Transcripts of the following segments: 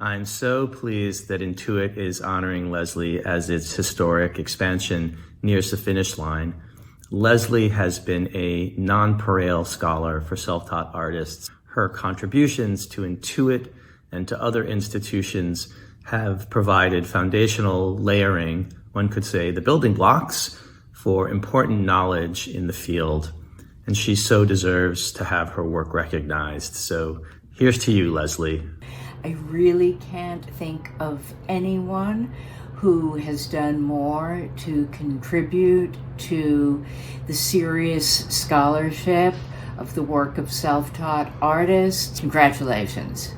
I'm so pleased that Intuit is honoring Leslie as its historic expansion nears the finish line. Leslie has been a nonpareil scholar for self-taught artists. Her contributions to Intuit and to other institutions have provided foundational layering, one could say the building blocks, for important knowledge in the field. And she so deserves to have her work recognized. So here's to you, Leslie. I really can't think of anyone who has done more to contribute to the serious scholarship of the work of self-taught artists. Congratulations.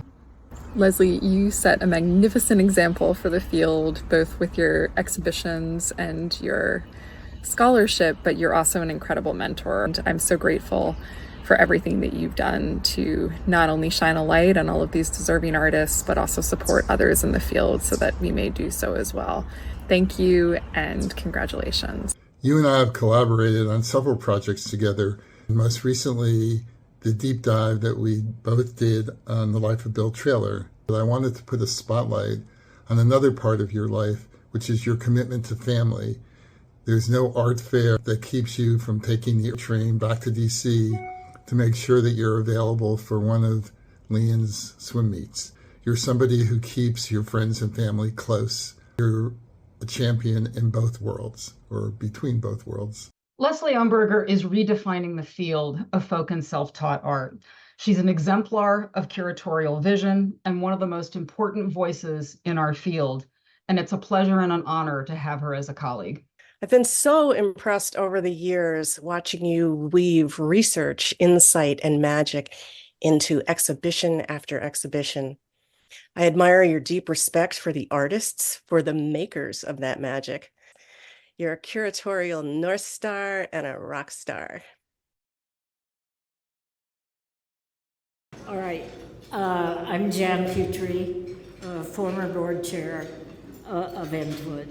Leslie, you set a magnificent example for the field, both with your exhibitions and your scholarship, but you're also an incredible mentor. And I'm so grateful for everything that you've done to not only shine a light on all of these deserving artists, but also support others in the field so that we may do so as well. Thank you and congratulations. You and I have collaborated on several projects together. Most recently, the deep dive that we both did on the life of Bill Traylor. But I wanted to put a spotlight on another part of your life, which is your commitment to family. There's no art fair that keeps you from taking the train back to DC to make sure that you're available for one of Leon's swim meets. You're somebody who keeps your friends and family close. You're a champion in both worlds, or between both worlds. Leslie Umberger is redefining the field of folk and self-taught art. She's an exemplar of curatorial vision and one of the most important voices in our field. And it's a pleasure and an honor to have her as a colleague. I've been so impressed over the years watching you weave research, insight, and magic into exhibition after exhibition. I admire your deep respect for the artists, for the makers of that magic. You're a curatorial North Star and a rock star. All right, I'm Jan Petrie, former board chair of Intuit.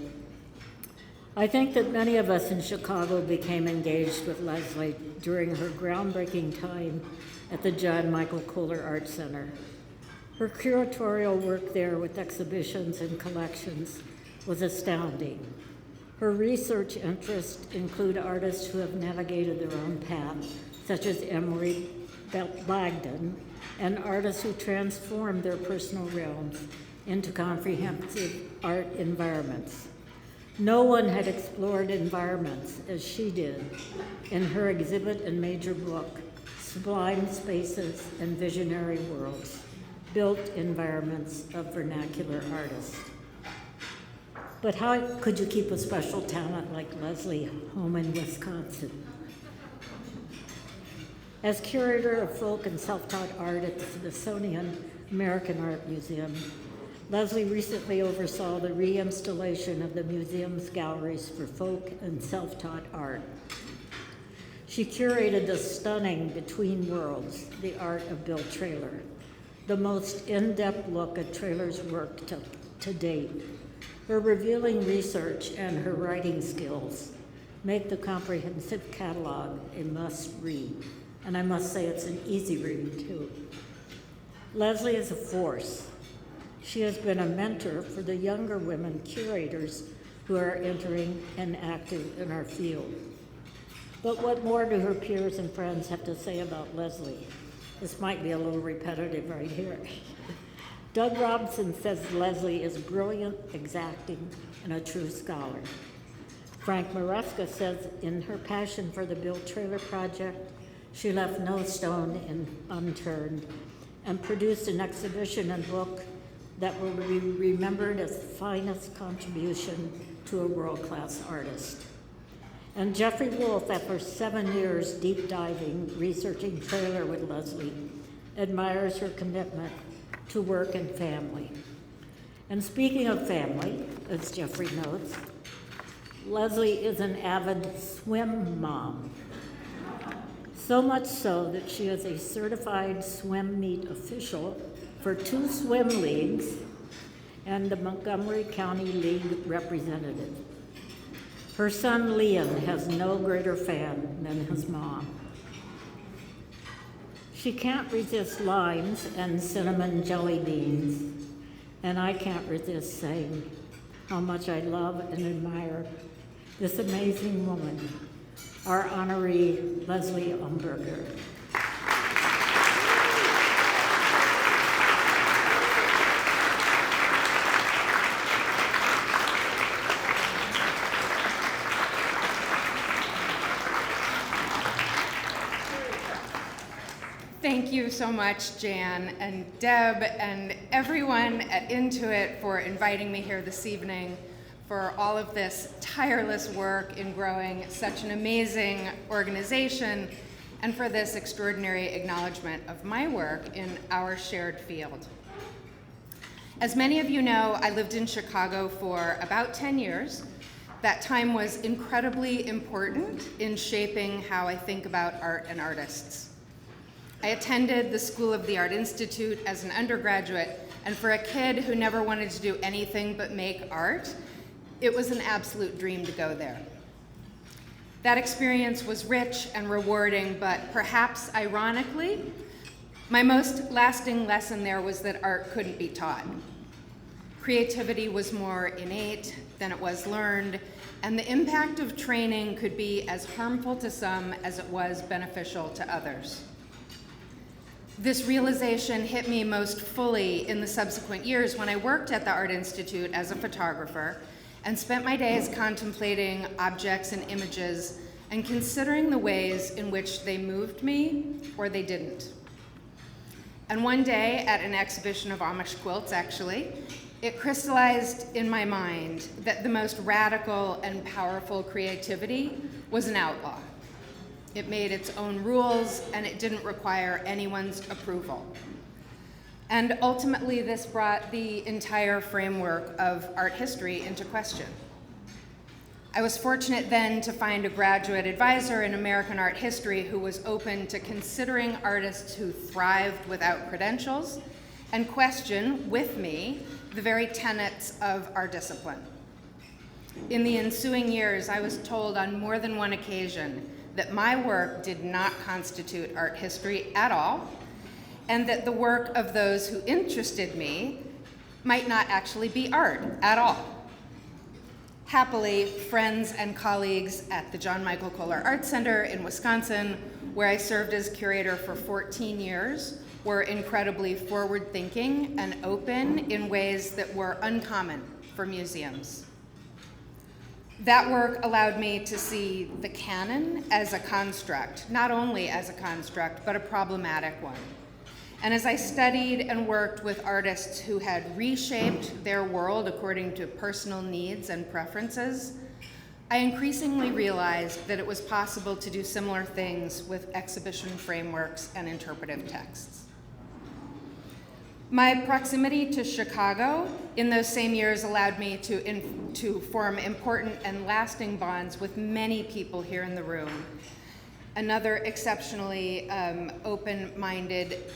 I think that many of us in Chicago became engaged with Leslie during her groundbreaking time at the John Michael Kohler Art Center. Her curatorial work there with exhibitions and collections was astounding. Her research interests include artists who have navigated their own path, such as Emery Bagdon, and artists who transformed their personal realms into comprehensive art environments. No one had explored environments as she did in her exhibit and major book, Sublime Spaces and Visionary Worlds, Built Environments of Vernacular Artists. But how could you keep a special talent like Leslie home in Wisconsin? As curator of folk and self-taught art at the Smithsonian American Art Museum, Leslie recently oversaw the reinstallation of the museum's galleries for folk and self-taught art. She curated the stunning Between Worlds, the art of Bill Traylor, the most in-depth look at Traylor's work to date. Her revealing research and her writing skills make the comprehensive catalog a must-read, and I must say it's an easy read, too. Leslie is a force. She has been a mentor for the younger women curators who are entering and active in our field. But what more do her peers and friends have to say about Leslie? This might be a little repetitive right here. Doug Robson says Leslie is brilliant, exacting, and a true scholar. Frank Maresca says in her passion for the Bill Traylor project, she left no stone unturned and produced an exhibition and book that will be remembered as the finest contribution to a world-class artist. And Jeffrey Wolf, after 7 years deep diving, researching Traylor with Leslie, admires her commitment to work and family. And speaking of family, as Jeffrey notes, Leslie is an avid swim mom. So much so that she is a certified swim meet official for 2 swim leagues and the Montgomery County League representative. Her son, Leon, has no greater fan than his mom. She can't resist limes and cinnamon jelly beans and I can't resist saying how much I love and admire this amazing woman, our honoree, Leslie Umberger. Thank you so much, Jan and Deb and everyone at Intuit for inviting me here this evening, for all of this tireless work in growing such an amazing organization, and for this extraordinary acknowledgement of my work in our shared field. As many of you know, I lived in Chicago for about 10 years. That time was incredibly important in shaping how I think about art and artists. I attended the School of the Art Institute as an undergraduate, and for a kid who never wanted to do anything but make art, it was an absolute dream to go there. That experience was rich and rewarding, but perhaps ironically, my most lasting lesson there was that art couldn't be taught. Creativity was more innate than it was learned, and the impact of training could be as harmful to some as it was beneficial to others. This realization hit me most fully in the subsequent years when I worked at the Art Institute as a photographer and spent my days contemplating objects and images and considering the ways in which they moved me or they didn't. And one day at an exhibition of Amish quilts, actually, it crystallized in my mind that the most radical and powerful creativity was an outlaw. It made its own rules, and it didn't require anyone's approval. And ultimately, this brought the entire framework of art history into question. I was fortunate then to find a graduate advisor in American art history who was open to considering artists who thrived without credentials and question, with me, the very tenets of our discipline. In the ensuing years, I was told on more than one occasion that my work did not constitute art history at all, and that the work of those who interested me might not actually be art at all. Happily, friends and colleagues at the John Michael Kohler Art Center in Wisconsin, where I served as curator for 14 years, were incredibly forward-thinking and open in ways that were uncommon for museums. That work allowed me to see the canon as a construct, not only as a construct, but a problematic one. And as I studied and worked with artists who had reshaped their world according to personal needs and preferences, I increasingly realized that it was possible to do similar things with exhibition frameworks and interpretive texts. My proximity to Chicago in those same years allowed me to form important and lasting bonds with many people here in the room. Another exceptionally open-minded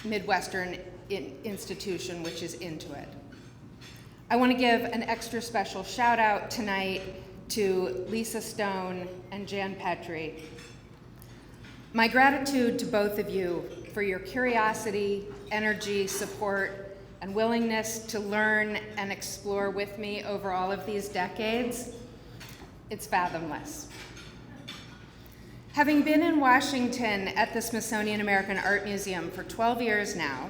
Midwestern institution, which is Intuit. I want to give an extra special shout out tonight to Lisa Stone and Jan Petrie. My gratitude to both of you for your curiosity, energy, support, and willingness to learn and explore with me over all of these decades. It's fathomless. Having been in Washington at the Smithsonian American Art Museum for 12 years now,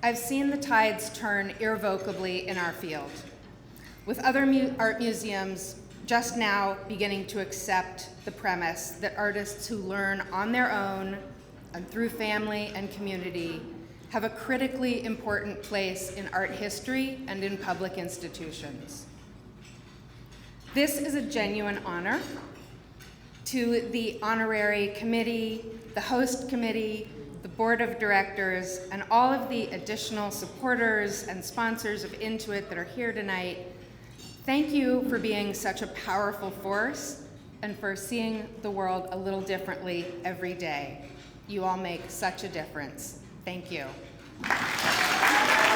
I've seen the tides turn irrevocably in our field, with other art museums just now beginning to accept the premise that artists who learn on their own and through family and community have a critically important place in art history and in public institutions. This is a genuine honor to the honorary committee, the host committee, the board of directors, and all of the additional supporters and sponsors of Intuit that are here tonight. Thank you for being such a powerful force and for seeing the world a little differently every day. You all make such a difference. Thank you.